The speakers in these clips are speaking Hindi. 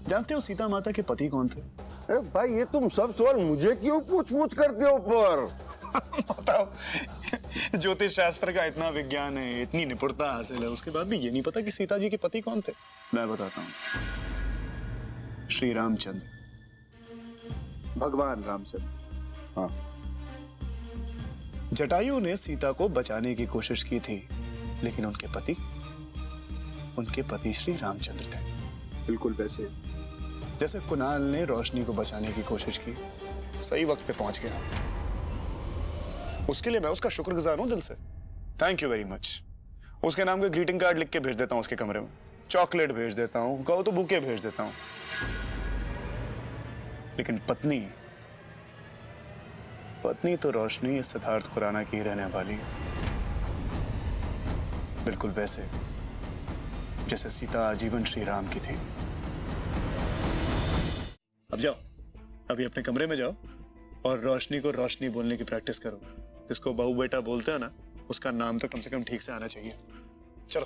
जानते हो सीता माता के पति कौन थे? अरे भाई, ये तुम सब सवाल मुझे क्यों पूछ करते हो पर? बताओ, ज्योतिष शास्त्र का इतना विज्ञान है, इतनी निपुणता हासिल है, उसके बाद भी ये नहीं पता कि सीता जी के पति कौन थे? मैं बताता हूं, श्री रामचंद्र, भगवान रामचंद्र। हाँ। जटायु ने सीता को बचाने की कोशिश की थी, लेकिन उनके पति श्री रामचंद्र थे। बिल्कुल वैसे जैसे कुणाल ने रोशनी को बचाने की कोशिश की, सही वक्त पे पहुंच गया। उसके लिए मैं उसका शुक्रगुजार हूं दिल से। Thank you very much. उसके नाम का ग्रीटिंग कार्ड लिख के भेज देता हूं उसके कमरे में, चॉकलेट भेज देता हूं, कहो तो बुके भेज देता हूं। लेकिन पत्नी तो रोशनी सिद्धार्थ खुराना की रहने वाली है, बिल्कुल वैसे जैसे सीता आजीवन श्री राम की थी। अब जाओ, अभी अपने कमरे में जाओ और रोशनी को रोशनी बोलने की प्रैक्टिस करो। जिसको बहू बेटा बोलते हैं ना, उसका नाम तो कम से कम ठीक से आना चाहिए। चलो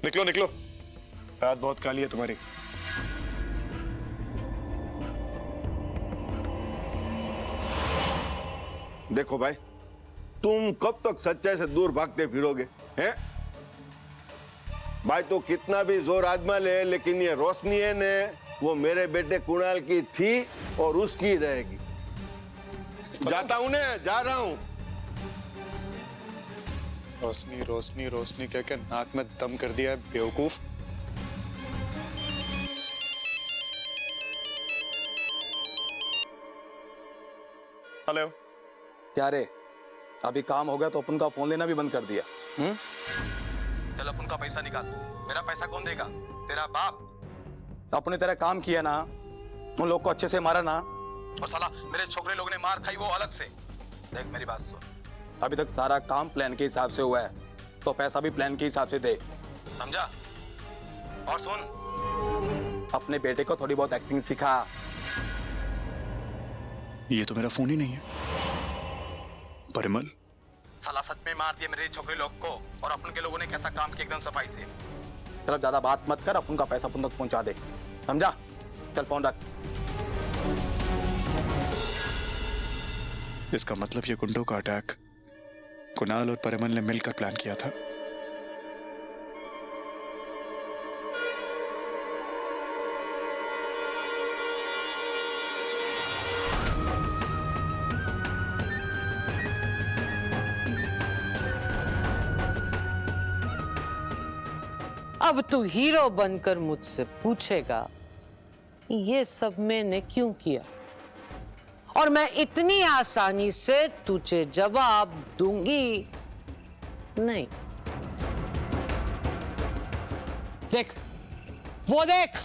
निकलो निकलो, रात बहुत काली है तुम्हारी। देखो भाई, तुम कब तक सच्चाई से दूर भागते फिरोगे हैं? भाई तो कितना भी जोर आजमा ले, लेकिन ये रोशनी है ने, वो मेरे बेटे कुणाल की थी और उसकी रहेगी। जाता हूं ने, जा रहा हूं। रोशनी रोशनी रोशनी कहकर नाक में दम कर दिया है बेवकूफ। हेलो। क्या रे, अभी काम हो गया तो अपन का फोन लेना भी बंद कर दिया? चल अपन का पैसा निकाल। मेरा पैसा कौन देगा? तेरा बाप। तो अपने तेरा काम किया ना, उन लोग को अच्छे से मारा ना, और साला मेरे छोकरे लोग ने मार खाई वो अलग से। देख मेरी बात सुन, अभी तक सारा काम प्लान के हिसाब से हुआ है, तो पैसा भी प्लान के हिसाब से दे, समझा? और सुन, अपने बेटे को थोड़ी बहुत एक्टिंग सिखा। ये तो मेरा फोन ही नहीं है। परिमल, साला सच में मार दिया मेरे छोकरे लोग को, और अपन के लोगों ने कैसा काम किया एकदम सफाई से। चलो ज्यादा बात मत कर, अपन का पैसा अपन तक पहुंचा दे, समझा? चल फोन रख। इसका मतलब ये गुंडों का अटैक कुणाल और परिमल ने मिलकर प्लान किया था। अब तू हीरो बनकर मुझसे पूछेगा ये सब मैंने क्यों किया, और मैं इतनी आसानी से तुझे जवाब दूंगी नहीं। देख, वो देख,